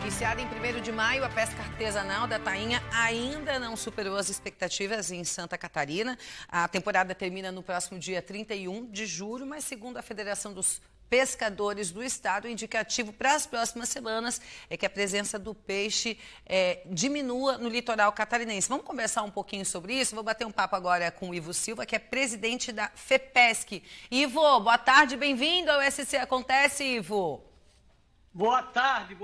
Iniciada em 1º de maio, a pesca artesanal da tainha ainda não superou as expectativas em Santa Catarina. A temporada termina no próximo dia 31 de julho, mas segundo a Federação dos Pescadores do Estado, o indicativo para as próximas semanas é que a presença do peixe diminua no litoral catarinense. Vamos conversar um pouquinho sobre isso? Vou bater um papo agora com o Ivo Silva, que é presidente da FEPESC. Ivo, boa tarde, bem-vindo ao SC Acontece, Ivo. Boa tarde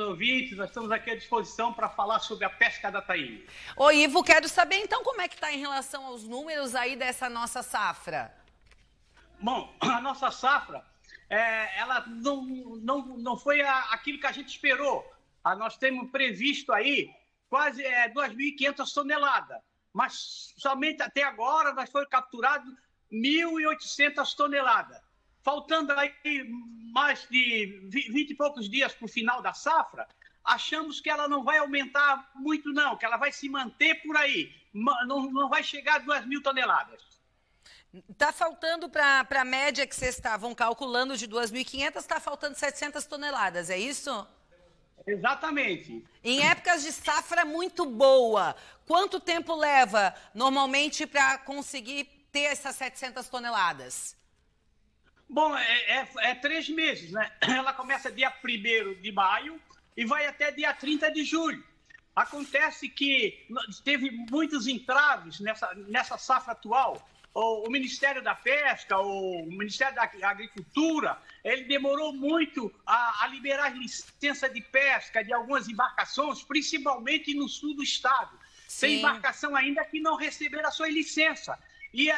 ouvintes. Nós estamos aqui à disposição para falar sobre a pesca da tainha. Ô Ivo, quero saber então como é que está em relação aos números aí dessa nossa safra. Bom, a nossa safra, ela não foi aquilo que a gente esperou. Nós temos previsto aí quase 2.500 toneladas, mas somente até agora nós foi capturado 1.800 toneladas. Faltando aí mais de 20 e poucos dias para o final da safra, achamos que ela não vai aumentar muito não, que ela vai se manter por aí, não vai chegar a 2.000 toneladas. Está faltando para a média que vocês estavam calculando de 2.500, está faltando 700 toneladas, é isso? Exatamente. Em épocas de safra muito boa, quanto tempo leva normalmente para conseguir ter essas 700 toneladas? Bom, 3 meses, né? Ela começa dia 1º de maio e vai até dia 30 de julho. Acontece que teve muitos entraves nessa safra atual. O Ministério da Pesca, o Ministério da Agricultura, ele demorou muito a liberar licença de pesca de algumas embarcações, principalmente no sul do estado. Sim. Tem embarcação ainda que não receberam a sua licença. E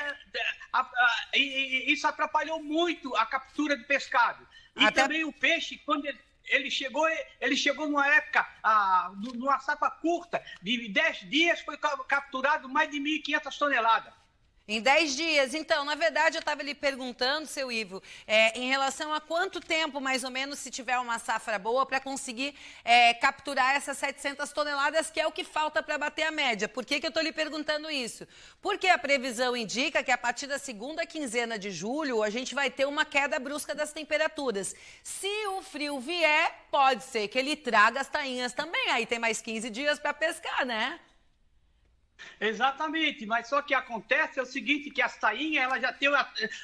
isso atrapalhou muito a captura do pescado. E também o peixe, quando ele chegou numa época, numa safra curta, de 10 dias, foi capturado mais de 1.500 toneladas. Em 10 dias. Então, na verdade, eu estava lhe perguntando, seu Ivo, em relação a quanto tempo, mais ou menos, se tiver uma safra boa, para conseguir capturar essas 700 toneladas, que é o que falta para bater a média. Por que eu estou lhe perguntando isso? Porque a previsão indica que a partir da segunda quinzena de julho, a gente vai ter uma queda brusca das temperaturas. Se o frio vier, pode ser que ele traga as tainhas também. Aí tem mais 15 dias para pescar, né? Exatamente, mas só que acontece é o seguinte, que a tainha ela já tem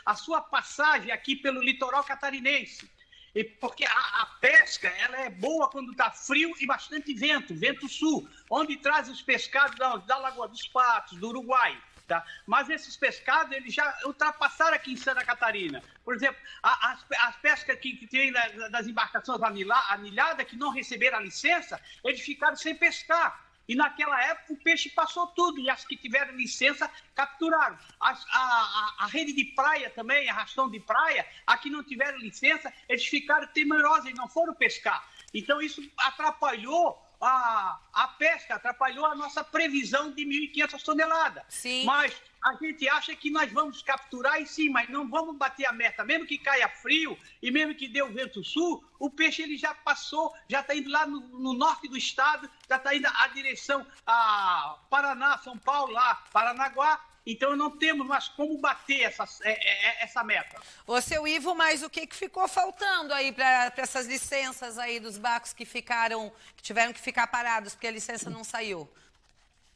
a sua passagem aqui pelo litoral catarinense. E porque a pesca ela é boa quando está frio e bastante vento sul, onde traz os pescados da Lagoa dos Patos, do Uruguai. Tá? Mas esses pescados eles já ultrapassaram aqui em Santa Catarina. Por exemplo, as pescas que tem das embarcações anilhadas, que não receberam a licença, eles ficaram sem pescar. E naquela época o peixe passou tudo, e as que tiveram licença capturaram. A rede de praia também, a arrastão de praia, a que não tiveram licença, eles ficaram temerosos e não foram pescar. Então isso atrapalhou a pesca, atrapalhou a nossa previsão de 1.500 toneladas. Sim. Mas a gente acha que nós vamos capturar e sim, mas não vamos bater a meta. Mesmo que caia frio e mesmo que dê o vento sul, o peixe ele já passou, já está indo lá no norte do estado, já está indo a direção a Paraná, São Paulo, lá, Paranaguá. Então não temos mais como bater essa meta. Ô, seu Ivo, mas o que ficou faltando aí para essas licenças aí dos barcos que tiveram que ficar parados porque a licença não saiu?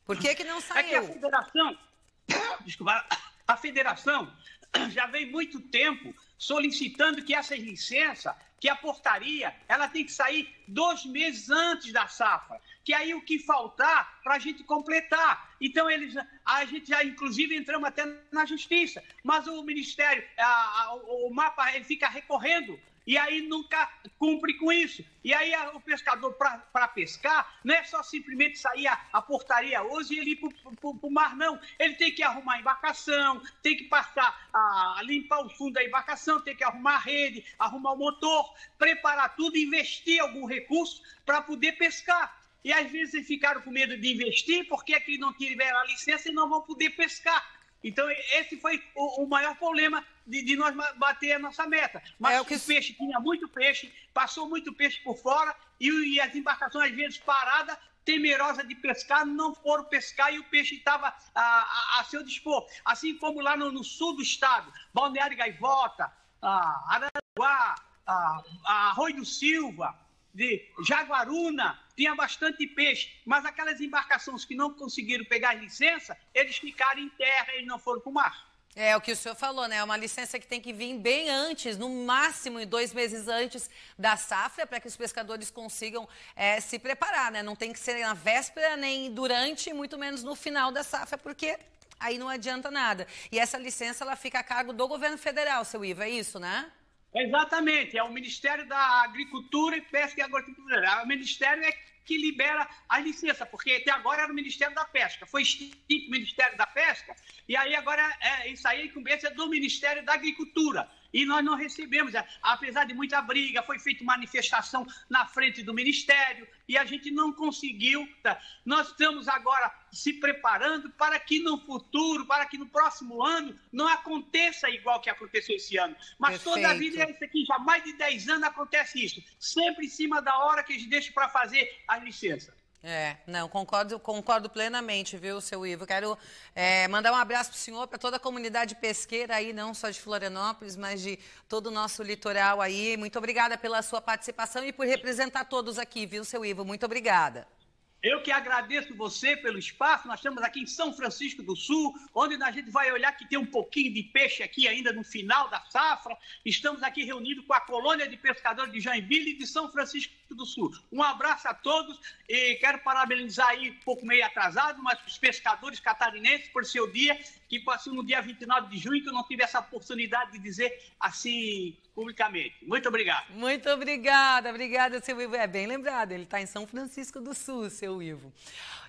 Por que não saiu? É que a federação já vem muito tempo solicitando que essas licenças, que a portaria, ela tem que sair 2 meses antes da safra, que aí o que faltar para a gente completar. Então, a gente já, inclusive, entramos até na justiça, mas o Ministério, o MAPA, ele fica recorrendo, e aí nunca cumpre com isso. E aí o pescador, para pescar, não é só simplesmente sair a portaria hoje e ele ir para o mar, não. Ele tem que arrumar a embarcação, tem que passar a limpar o fundo da embarcação, tem que arrumar a rede, arrumar o motor, preparar tudo, investir algum recurso para poder pescar. E às vezes eles ficaram com medo de investir porque é que não tiveram a licença e não vão poder pescar. Então, esse foi o maior problema de nós bater a nossa meta. Mas o peixe, tinha muito peixe, passou muito peixe por fora e as embarcações, às vezes, paradas, temerosas de pescar, não foram pescar e o peixe estava a seu dispor. Assim como lá no sul do estado, Balneário Gaivota, Aranaguá, Arroio do Silva, de Jaguaruna, tinha bastante peixe, mas aquelas embarcações que não conseguiram pegar licença, eles ficaram em terra, eles não foram para o mar. É o que o senhor falou, né? É uma licença que tem que vir bem antes, no máximo 2 meses antes da safra, para que os pescadores consigam se preparar, né? Não tem que ser na véspera, nem durante, muito menos no final da safra, porque aí não adianta nada. E essa licença, ela fica a cargo do governo federal, seu Ivo, é isso, né? Exatamente, é o Ministério da Agricultura e Pesca e Agropecuária. O Ministério é que libera a licença, porque até agora era o Ministério da Pesca. Foi extinto o Ministério da Pesca, e aí agora isso aí é incumbência do Ministério da Agricultura. E nós não recebemos, apesar de muita briga, foi feita manifestação na frente do Ministério e a gente não conseguiu. Tá? Nós estamos agora se preparando para que no futuro, para que no próximo ano, não aconteça igual que aconteceu esse ano. Mas Perfeito. Toda a vida é isso aqui, já há mais de 10 anos acontece isso. Sempre em cima da hora que eles deixam para fazer a licença. Não, concordo plenamente, viu, seu Ivo? Quero mandar um abraço para o senhor, para toda a comunidade pesqueira aí, não só de Florianópolis, mas de todo o nosso litoral aí. Muito obrigada pela sua participação e por representar todos aqui, viu, seu Ivo? Muito obrigada. Eu que agradeço você pelo espaço. Nós estamos aqui em São Francisco do Sul, onde a gente vai olhar que tem um pouquinho de peixe aqui ainda no final da safra. Estamos aqui reunidos com a colônia de pescadores de Joinville e de São Francisco do Sul. Um abraço a todos e quero parabenizar aí, um pouco meio atrasado, mas os pescadores catarinenses por seu dia, que passou no dia 29 de junho, que eu não tive essa oportunidade de dizer assim publicamente. Muito obrigado. Muito obrigada, seu Ivo. É bem lembrado, ele está em São Francisco do Sul, seu Ivo.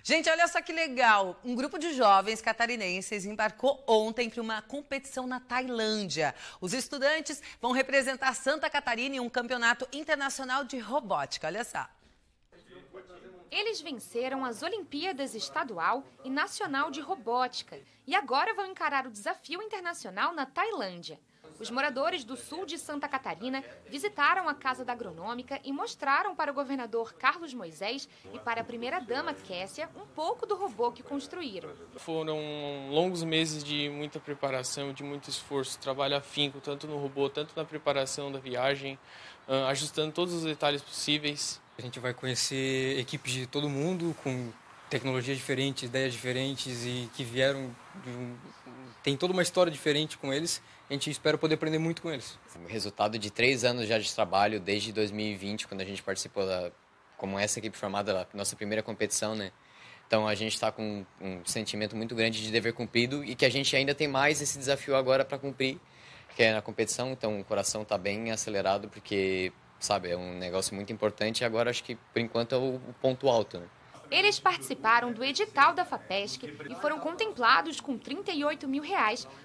Gente, olha só que legal. Um grupo de jovens catarinenses embarcou ontem para uma competição na Tailândia. Os estudantes vão representar Santa Catarina em um campeonato internacional de robótica. Olha só. Eles venceram as Olimpíadas Estadual e Nacional de Robótica e agora vão encarar o desafio internacional na Tailândia. Os moradores do sul de Santa Catarina visitaram a Casa da Agronômica e mostraram para o governador Carlos Moisés e para a primeira-dama Kessia um pouco do robô que construíram. Foram longos meses de muita preparação, de muito esforço, trabalho afinco, tanto no robô, tanto na preparação da viagem, ajustando todos os detalhes possíveis. A gente vai conhecer equipes de todo mundo, com tecnologias diferentes, ideias diferentes e que vieram tem toda uma história diferente com eles. A gente espera poder aprender muito com eles. O resultado de 3 anos já de trabalho, desde 2020, quando a gente participou como essa equipe formada, da nossa primeira competição, né? Então a gente está com um sentimento muito grande de dever cumprido e que a gente ainda tem mais esse desafio agora para cumprir, que é na competição. Então o coração está bem acelerado porque, sabe, é um negócio muito importante e agora acho que por enquanto é o ponto alto, né? Eles participaram do edital da FAPESC e foram contemplados com R$38 mil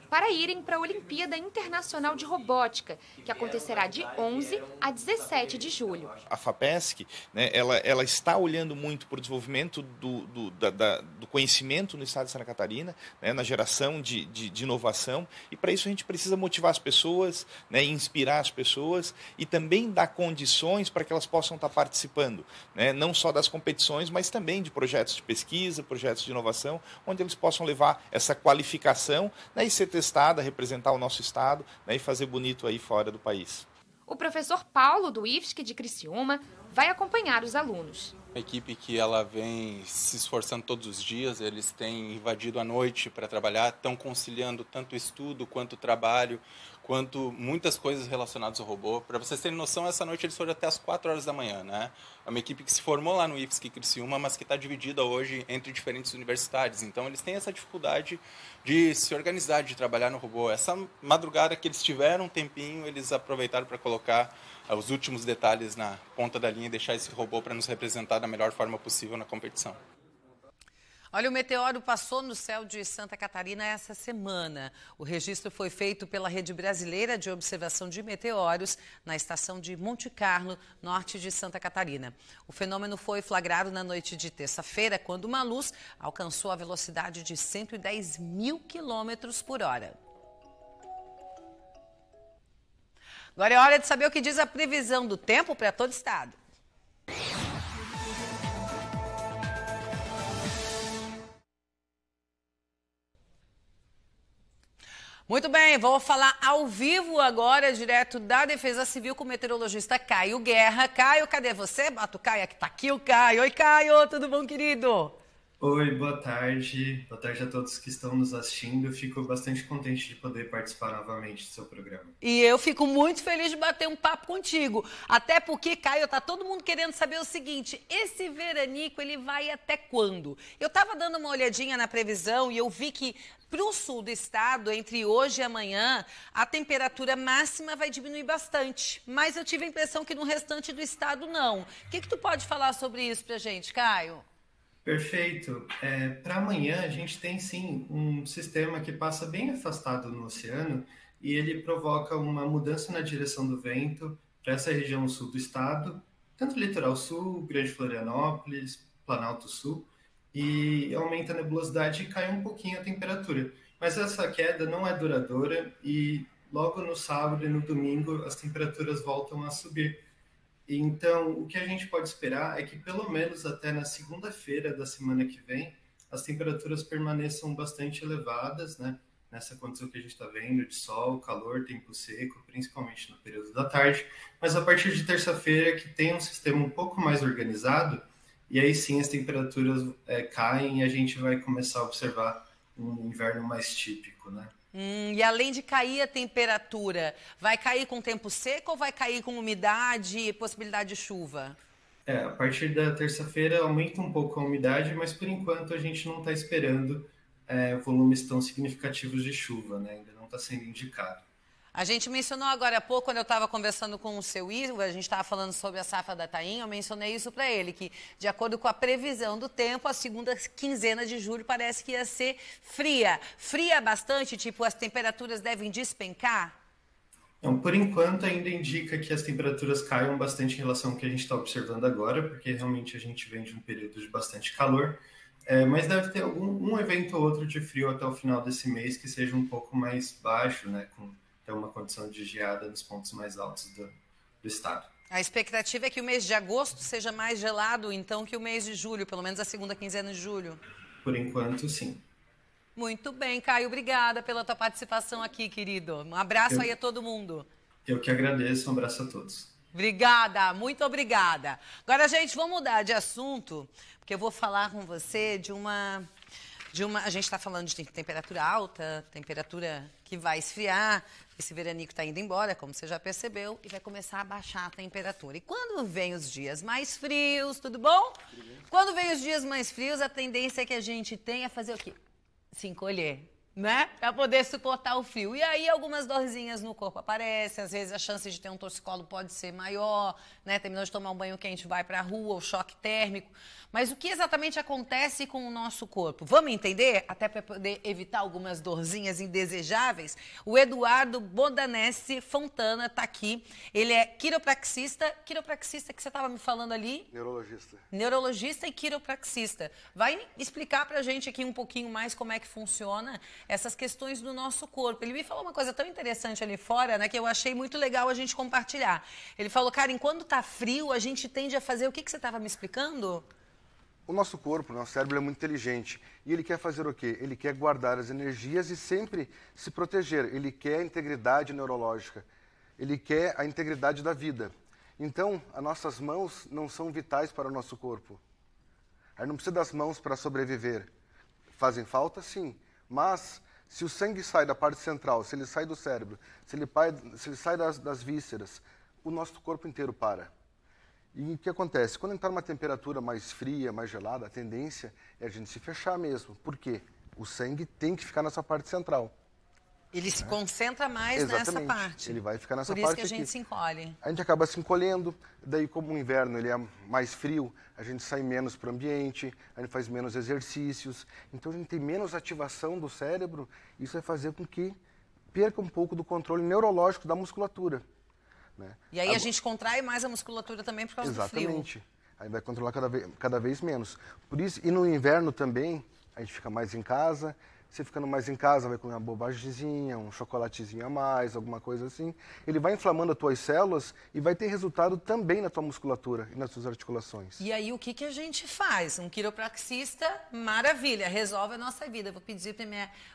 para irem para a Olimpíada Internacional de Robótica, que acontecerá de 11 a 17 de julho. A FAPESC, né, ela está olhando muito para o desenvolvimento do conhecimento no estado de Santa Catarina, né, na geração de inovação, e para isso a gente precisa motivar as pessoas, né, inspirar as pessoas e também dar condições para que elas possam estar participando, né, não só das competições, mas também de projetos de pesquisa, projetos de inovação, onde eles possam levar essa qualificação, né, e ser testada, representar o nosso estado, né, e fazer bonito aí fora do país. O professor Paulo, do IFSC de Criciúma, vai acompanhar os alunos. Uma equipe que ela vem se esforçando todos os dias, eles têm invadido a noite para trabalhar, estão conciliando tanto estudo quanto trabalho, quanto muitas coisas relacionadas ao robô. Para vocês terem noção, essa noite eles foram até as 4 horas da manhã, né? É uma equipe que se formou lá no IFSC Criciúma, mas que está dividida hoje entre diferentes universidades. Então, eles têm essa dificuldade de se organizar, de trabalhar no robô. Essa madrugada que eles tiveram um tempinho, eles aproveitaram para colocar os últimos detalhes na ponta da linha e deixar esse robô para nos representar da melhor forma possível na competição. Olha, o meteoro passou no céu de Santa Catarina essa semana. O registro foi feito pela Rede Brasileira de Observação de Meteoros na estação de Monte Carlo, norte de Santa Catarina. O fenômeno foi flagrado na noite de terça-feira, quando uma luz alcançou a velocidade de 110 mil quilômetros por hora. Agora é hora de saber o que diz a previsão do tempo para todo o estado. Muito bem, vou falar ao vivo agora, direto da Defesa Civil, com o meteorologista Caio Guerra. Caio, cadê você? Bota o Caio aqui, tá aqui o Caio. Oi, Caio, tudo bom, querido? Oi, boa tarde. Boa tarde a todos que estão nos assistindo. Eu fico bastante contente de poder participar novamente do seu programa. E eu fico muito feliz de bater um papo contigo. Até porque, Caio, tá todo mundo querendo saber o seguinte, esse veranico, ele vai até quando? Eu tava dando uma olhadinha na previsão e eu vi que para o sul do estado, entre hoje e amanhã, a temperatura máxima vai diminuir bastante. Mas eu tive a impressão que no restante do estado não. O que tu pode falar sobre isso pra gente, Caio? Perfeito. Para amanhã, a gente tem sim um sistema que passa bem afastado no oceano e ele provoca uma mudança na direção do vento para essa região sul do estado, tanto litoral sul, Grande Florianópolis, Planalto Sul, e aumenta a nebulosidade e cai um pouquinho a temperatura. Mas essa queda não é duradoura e logo no sábado e no domingo as temperaturas voltam a subir. Então, o que a gente pode esperar é que pelo menos até na segunda-feira da semana que vem, as temperaturas permaneçam bastante elevadas, né? Nessa condição que a gente está vendo de sol, calor, tempo seco, principalmente no período da tarde. Mas a partir de terça-feira, que tem um sistema um pouco mais organizado, e aí sim as temperaturas caem e a gente vai começar a observar um inverno mais típico, né? E além de cair a temperatura, vai cair com tempo seco ou vai cair com umidade e possibilidade de chuva? A partir da terça-feira aumenta um pouco a umidade, mas por enquanto a gente não está esperando volumes tão significativos de chuva, né? Ainda não está sendo indicado. A gente mencionou agora há pouco, quando eu estava conversando com o seu Ivo, a gente estava falando sobre a safra da tainha, eu mencionei isso para ele, que de acordo com a previsão do tempo, a segunda quinzena de julho parece que ia ser fria. Fria bastante, tipo, as temperaturas devem despencar? Não, por enquanto ainda indica que as temperaturas caiam bastante em relação ao que a gente está observando agora, porque realmente a gente vem de um período de bastante calor, mas deve ter um evento ou outro de frio até o final desse mês que seja um pouco mais baixo, né, com uma condição de geada nos pontos mais altos do estado. A expectativa é que o mês de agosto seja mais gelado, então, que o mês de julho, pelo menos a segunda quinzena de julho. Por enquanto, sim. Muito bem, Caio. Obrigada pela tua participação aqui, querido. Um abraço aí a todo mundo. Eu que agradeço. Um abraço a todos. Obrigada, muito obrigada. Agora, gente, vamos mudar de assunto, porque eu vou falar com você de uma... A gente está falando de temperatura alta, temperatura que vai esfriar. Esse veranico está indo embora, como você já percebeu, e vai começar a baixar a temperatura. E quando vem os dias mais frios, tudo bom? Quando vem os dias mais frios, a tendência que a gente tem é fazer o quê? Se encolher, né? Para poder suportar o frio. E aí algumas dorzinhas no corpo aparecem, às vezes a chance de ter um torcicolo pode ser maior, né? Terminou de tomar um banho quente, vai para a rua, o choque térmico. Mas o que exatamente acontece com o nosso corpo? Vamos entender? Até para poder evitar algumas dorzinhas indesejáveis. O Eduardo Bodanese Fontana está aqui. Ele é quiropraxista. Quiropraxista que você estava me falando ali? Neurologista. Neurologista e quiropraxista. Vai explicar para a gente aqui um pouquinho mais como é que funciona essas questões do nosso corpo. Ele me falou uma coisa tão interessante ali fora, né, que eu achei muito legal a gente compartilhar. Ele falou, cara, enquanto tá frio, a gente tende a fazer... O que você estava me explicando? O nosso corpo, o nosso cérebro é muito inteligente. E ele quer fazer o quê? Ele quer guardar as energias e sempre se proteger. Ele quer a integridade neurológica. Ele quer a integridade da vida. Então, as nossas mãos não são vitais para o nosso corpo. A gente não precisa das mãos para sobreviver. Fazem falta, sim. Mas, se o sangue sai da parte central, se ele sai do cérebro, se ele sai das vísceras, o nosso corpo inteiro para. E o que acontece? Quando está numa temperatura mais fria, mais gelada, a tendência é a gente se fechar mesmo. Por quê? O sangue tem que ficar nessa parte central. Ele se concentra mais nessa parte. Ele vai ficar nessa parte aqui. Por isso que a gente aqui. se encolhe. A gente acaba se encolhendo, daí como o inverno ele é mais frio, a gente sai menos para o ambiente, a gente faz menos exercícios, então a gente tem menos ativação do cérebro, isso vai fazer com que perca um pouco do controle neurológico da musculatura. Né? E aí a gente contrai mais a musculatura também por causa do frio. Exatamente. Aí vai controlar cada vez menos. Por isso, e no inverno também, a gente fica mais em casa, Você ficando mais em casa, vai comer uma bobagemzinha, um chocolatezinho a mais, alguma coisa assim. Ele vai inflamando as tuas células e vai ter resultado também na tua musculatura e nas tuas articulações. E aí, o que a gente faz? Um quiropraxista, maravilha, resolve a nossa vida. Eu vou pedir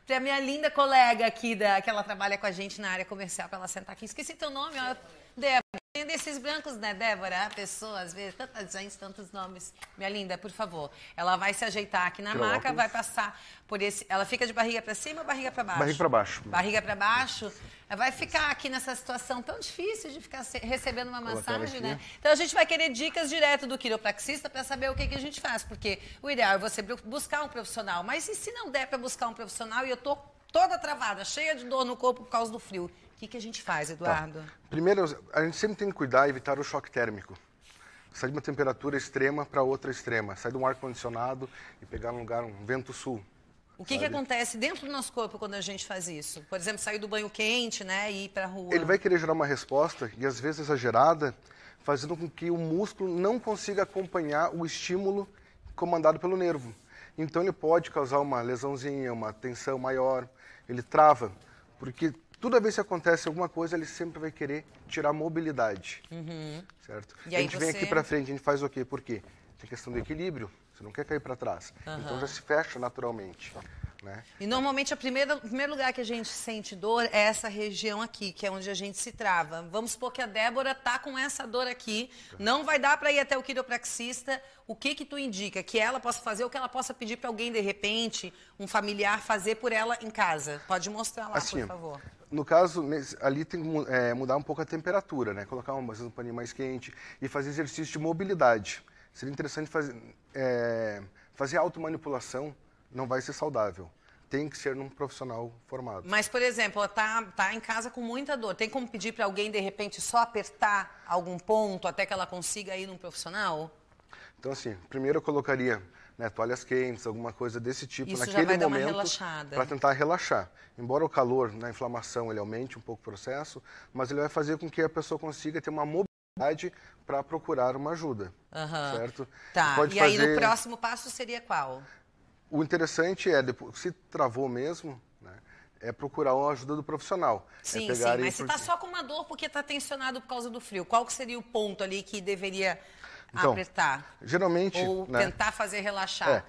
para minha linda colega aqui, que ela trabalha com a gente na área comercial, para ela sentar aqui. Esqueci teu nome, ó, Débora. Tem desses brancos, né, Débora? A pessoa, às vezes, tanta gente, tantos nomes. Minha linda, por favor. Ela vai se ajeitar aqui na maca, vai passar por esse... Ela fica de barriga para cima ou barriga para baixo? Barriga para baixo. Barriga para baixo. Ela vai ficar aqui nessa situação tão difícil de ficar recebendo uma massagem, né? Então, a gente vai querer dicas direto do quiropraxista para saber o que a gente faz. Porque o ideal é você buscar um profissional. Mas e se não der para buscar um profissional e eu tô toda travada, cheia de dor no corpo por causa do frio? O que a gente faz, Eduardo? Tá. Primeiro, a gente sempre tem que cuidar e evitar o choque térmico. Sair de uma temperatura extrema para outra extrema. Sair de um ar-condicionado e pegar um lugar, um vento sul. O que acontece dentro do nosso corpo quando a gente faz isso? Por exemplo, sair do banho quente, né, e ir para a rua. Ele vai querer gerar uma resposta, e às vezes exagerada, fazendo com que o músculo não consiga acompanhar o estímulo comandado pelo nervo. Então ele pode causar uma lesãozinha, uma tensão maior, ele trava, porque toda vez que acontece alguma coisa, ele sempre vai querer tirar mobilidade, certo? E aí a gente vem aqui para frente, a gente faz o quê? Por quê? Tem questão do equilíbrio, você não quer cair para trás, então já se fecha naturalmente. Né? E normalmente o primeiro lugar que a gente sente dor é essa região aqui, que é onde a gente se trava. Vamos supor que a Débora tá com essa dor aqui, não vai dar para ir até o quiropraxista. O que tu indica? Que ela possa fazer ou que ela possa pedir para alguém, de repente, um familiar, fazer por ela em casa? Pode mostrar lá, assim, por favor. No caso, ali tem que mudar um pouco a temperatura, né? Colocar um paninho mais quente e fazer exercício de mobilidade. Seria interessante fazer automanipulação. Não vai ser saudável. Tem que ser num profissional formado. Mas, por exemplo, ela tá em casa com muita dor. Tem como pedir para alguém, de repente, só apertar algum ponto até que ela consiga ir num profissional? Então, assim, primeiro eu colocaria, né, toalhas quentes, alguma coisa desse tipo, isso naquele já vai dar uma momento, relaxada. para tentar relaxar. Embora o calor, na inflamação, ele aumente um pouco o processo, mas ele vai fazer com que a pessoa consiga ter uma mobilidade para procurar uma ajuda, certo? Tá, e aí no próximo passo seria qual? O interessante é, depois, se travou mesmo, né, é procurar uma ajuda do profissional. Sim, mas se está só com uma dor porque está tensionado por causa do frio, qual que seria o ponto ali que deveria apertar? Geralmente... Ou tentar fazer relaxar?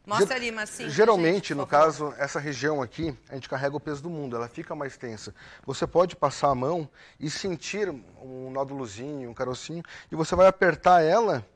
Mostra ali, Marcinho. Geralmente, gente, no caso, essa região aqui, a gente carrega o peso do mundo, ela fica mais tensa. Você pode passar a mão e sentir um nódulozinho, um carocinho, e você vai apertar ela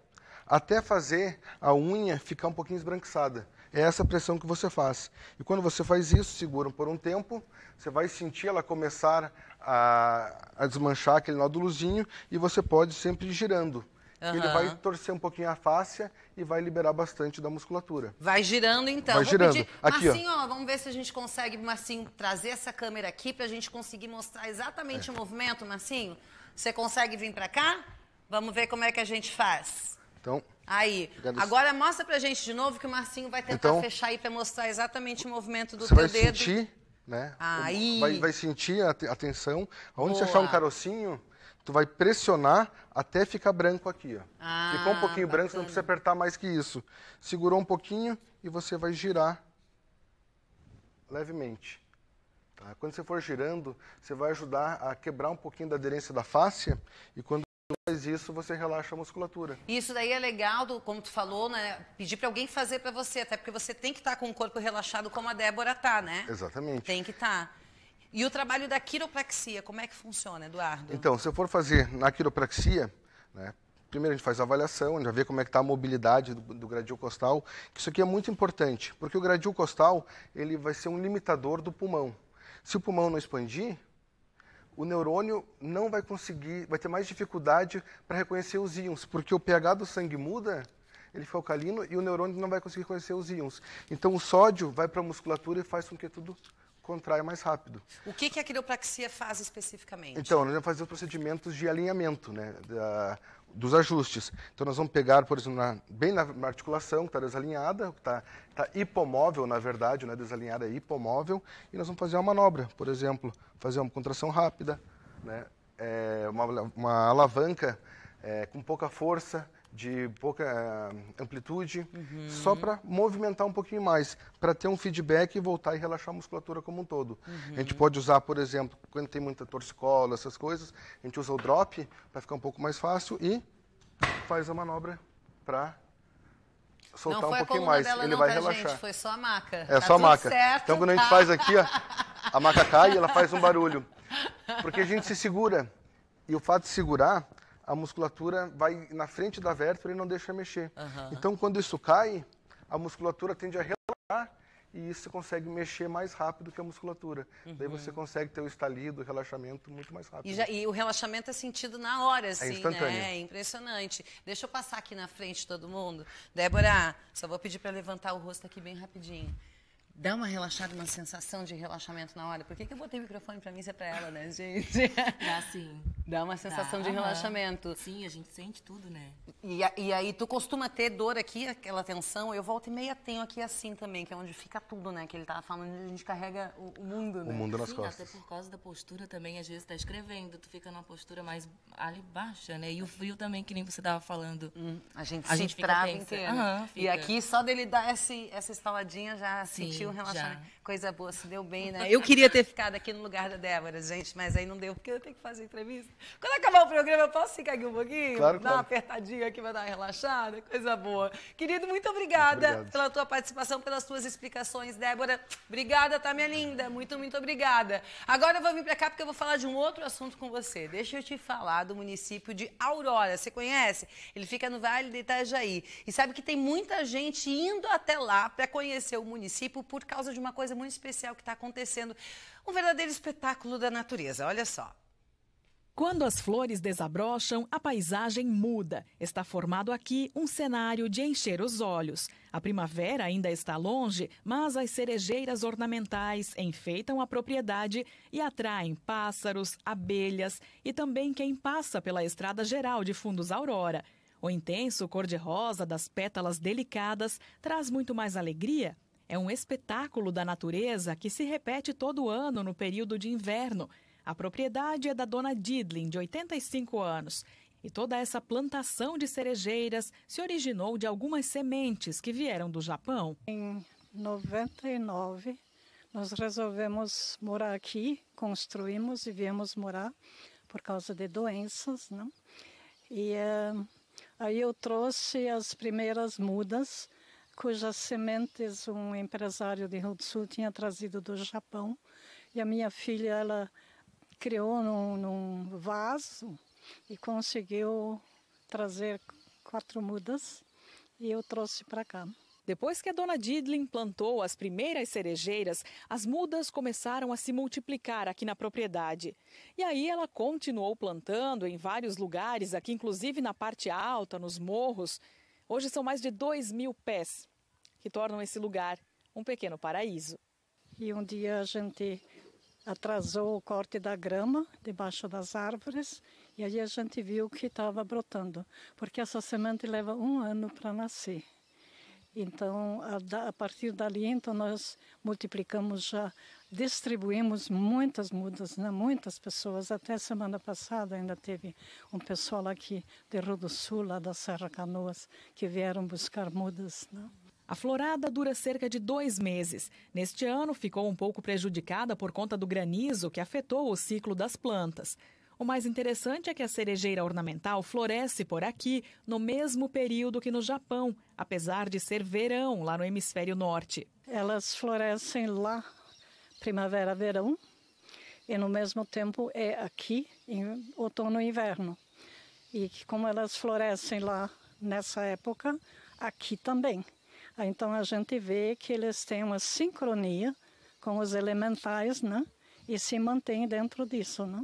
até fazer a unha ficar um pouquinho esbranquiçada. É essa pressão que você faz. E quando você faz isso, segura por um tempo, você vai sentir ela começar a desmanchar aquele nódulozinho e você pode sempre ir girando. Ele vai torcer um pouquinho a fáscia e vai liberar bastante da musculatura. Vai girando, então. Vai girando. Aqui, Marcinho, ó, vamos ver se a gente consegue, Marcinho, trazer essa câmera aqui para a gente conseguir mostrar exatamente o movimento, Marcinho. Você consegue vir para cá? Vamos ver como é que a gente faz. Então, aí, agora mostra pra gente de novo que o Marcinho vai tentar fechar aí para mostrar exatamente o movimento do teu dedo. Você vai sentir, né? Aí. Vai sentir a tensão. Onde você achar um carocinho, tu vai pressionar até ficar branco aqui, ó. Ficou um pouquinho branco, você não precisa apertar mais que isso. Segurou um pouquinho e você vai girar levemente. Tá? Quando você for girando, você vai ajudar a quebrar um pouquinho da aderência da fáscia e quando faz isso, você relaxa a musculatura. Isso daí é legal, como tu falou, né? Pedir para alguém fazer para você, até porque você tem que estar com o corpo relaxado como a Débora tá, né? Exatamente. Tem que estar. E o trabalho da quiropraxia, como é que funciona, Eduardo? Então, se eu for fazer na quiropraxia, né, primeiro a gente faz a avaliação, a gente vai ver como é que está a mobilidade do gradil costal, que isso aqui é muito importante, porque o gradil costal, ele vai ser um limitador do pulmão. Se o pulmão não expandir, o neurônio não vai conseguir, vai ter mais dificuldade para reconhecer os íons, porque o pH do sangue muda, ele fica alcalino e o neurônio não vai conseguir reconhecer os íons. Então o sódio vai para a musculatura e faz com que tudo contraia mais rápido. O que a quiropraxia faz especificamente? Então, nós vamos fazer os procedimentos de alinhamento, né, dos ajustes. Então nós vamos pegar, por exemplo, bem na articulação, que está desalinhada, que está hipomóvel, na verdade, né, desalinhada é hipomóvel, e nós vamos fazer uma manobra, por exemplo, fazer uma contração rápida, né, uma alavanca com pouca força, de pouca amplitude, só para movimentar um pouquinho mais, para ter um feedback e voltar e relaxar a musculatura como um todo. A gente pode usar, por exemplo, quando tem muita torcicolo, essas coisas, a gente usa o drop para ficar um pouco mais fácil e faz a manobra para soltar um pouquinho mais. Dela, ele não, vai tá, relaxar. Gente? Foi só a maca. É tá só a maca. Certo. Então quando a gente faz aqui, ó, a maca cai e ela faz um barulho. Porque a gente se segura. E o fato de segurar, a musculatura vai na frente da vértebra e não deixa mexer. Então quando isso cai, a musculatura tende a relaxar e isso você consegue mexer mais rápido que a musculatura. Daí você consegue ter o estalido, o relaxamento muito mais rápido. E o relaxamento é sentido na hora, assim, instantâneo. né? É impressionante. Deixa eu passar aqui na frente de todo mundo. Débora, só vou pedir para levantar o rosto aqui bem rapidinho. Dá uma relaxada, uma sensação de relaxamento na hora. Por que eu botei o microfone para mim se é para ela, né, gente? Dá sim. Dá uma sensação de relaxamento. Sim, a gente sente tudo, né? E aí, tu costuma ter dor aqui, aquela tensão? Eu volto e meia tenho aqui assim também, que é onde fica tudo, né? Que ele tava falando, a gente carrega o mundo, né? O mundo nas sim, costas. Até por causa da postura também, às vezes tá escrevendo, tu fica numa postura mais ali baixa, né? E o frio também, que nem você tava falando. A gente trava inteiro. E aqui, só dele dar essa estaladinha, já sentiu um relaxamento. Já. Coisa boa, se deu bem, né? Eu queria ter ficado aqui no lugar da Débora, gente, mas aí não deu, porque eu tenho que fazer entrevista. Quando acabar o programa, eu posso ficar aqui um pouquinho? Claro, Dar uma apertadinha aqui, vai dar uma relaxada? Coisa boa. Querido, muito obrigada pela tua participação, pelas tuas explicações, Débora. Obrigada, tá, minha linda? Muito, muito obrigada. Agora eu vou vir pra cá porque eu vou falar de um outro assunto com você. Deixa eu te falar do município de Aurora. Você conhece? Ele fica no Vale do Itajaí. E sabe que tem muita gente indo até lá para conhecer o município por causa de uma coisa muito especial que está acontecendo. Um verdadeiro espetáculo da natureza. Olha só. Quando as flores desabrocham, a paisagem muda. Está formado aqui um cenário de encher os olhos. A primavera ainda está longe, mas as cerejeiras ornamentais enfeitam a propriedade e atraem pássaros, abelhas e também quem passa pela estrada geral de Fundos Aurora. O intenso cor-de-rosa das pétalas delicadas traz muito mais alegria. É um espetáculo da natureza que se repete todo ano no período de inverno. A propriedade é da dona Didlin, de 85 anos. E toda essa plantação de cerejeiras se originou de algumas sementes que vieram do Japão. Em 99, nós resolvemos morar aqui, construímos e viemos morar por causa de doenças, né? E aí eu trouxe as primeiras mudas, cujas sementes um empresário de Rio do Sul tinha trazido do Japão. E a minha filha, ela criou num vaso e conseguiu trazer 4 mudas e eu trouxe para cá. Depois que a dona Didlin plantou as primeiras cerejeiras, as mudas começaram a se multiplicar aqui na propriedade. E aí ela continuou plantando em vários lugares, aqui inclusive na parte alta, nos morros. Hoje são mais de 2.000 pés que tornam esse lugar um pequeno paraíso. E um dia a gente atrasou o corte da grama debaixo das árvores e aí a gente viu que estava brotando, porque essa semente leva 1 ano para nascer. Então, a partir dali, então, nós multiplicamos já, distribuímos muitas mudas, né? Muitas pessoas. Até semana passada ainda teve um pessoal aqui de Rio do Sul, lá da Serra Canoas, que vieram buscar mudas, né? A florada dura cerca de 2 meses. Neste ano, ficou um pouco prejudicada por conta do granizo que afetou o ciclo das plantas. O mais interessante é que a cerejeira ornamental floresce por aqui no mesmo período que no Japão, apesar de ser verão lá no hemisfério norte. Elas florescem lá, primavera, verão, e no mesmo tempo é aqui, em outono e inverno. E como elas florescem lá nessa época, aqui também. Então a gente vê que eles têm uma sincronia com os elementais, né? E se mantém dentro disso, né?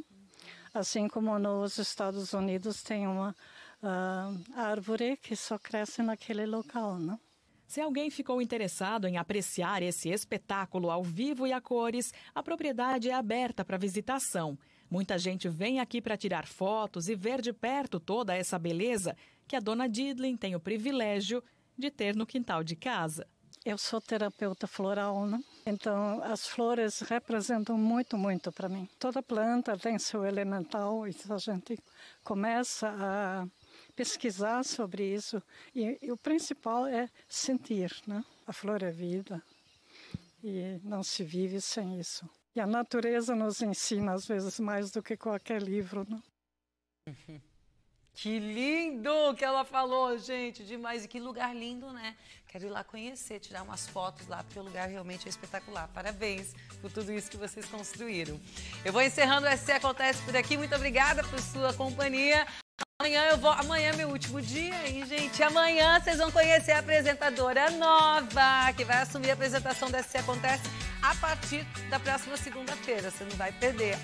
Assim como nos Estados Unidos tem uma árvore que só cresce naquele local, né? Se alguém ficou interessado em apreciar esse espetáculo ao vivo e a cores, a propriedade é aberta para visitação. Muita gente vem aqui para tirar fotos e ver de perto toda essa beleza que a dona Didlin tem o privilégio de ter no quintal de casa. Eu sou terapeuta floral, né? Então as flores representam muito, muito para mim. Toda planta tem seu elemental e a gente começa a pesquisar sobre isso. E o principal é sentir, né? A flor é vida e não se vive sem isso. E a natureza nos ensina, às vezes, mais do que qualquer livro, né? Que lindo que ela falou, gente, demais. E que lugar lindo, né? Quero ir lá conhecer, tirar umas fotos lá, porque o lugar realmente é espetacular. Parabéns por tudo isso que vocês construíram. Eu vou encerrando o SC Acontece por aqui. Muito obrigada por sua companhia. Amanhã é meu último dia, hein, gente? Amanhã vocês vão conhecer a apresentadora nova, que vai assumir a apresentação da SC Acontece a partir da próxima segunda-feira. Você não vai perder.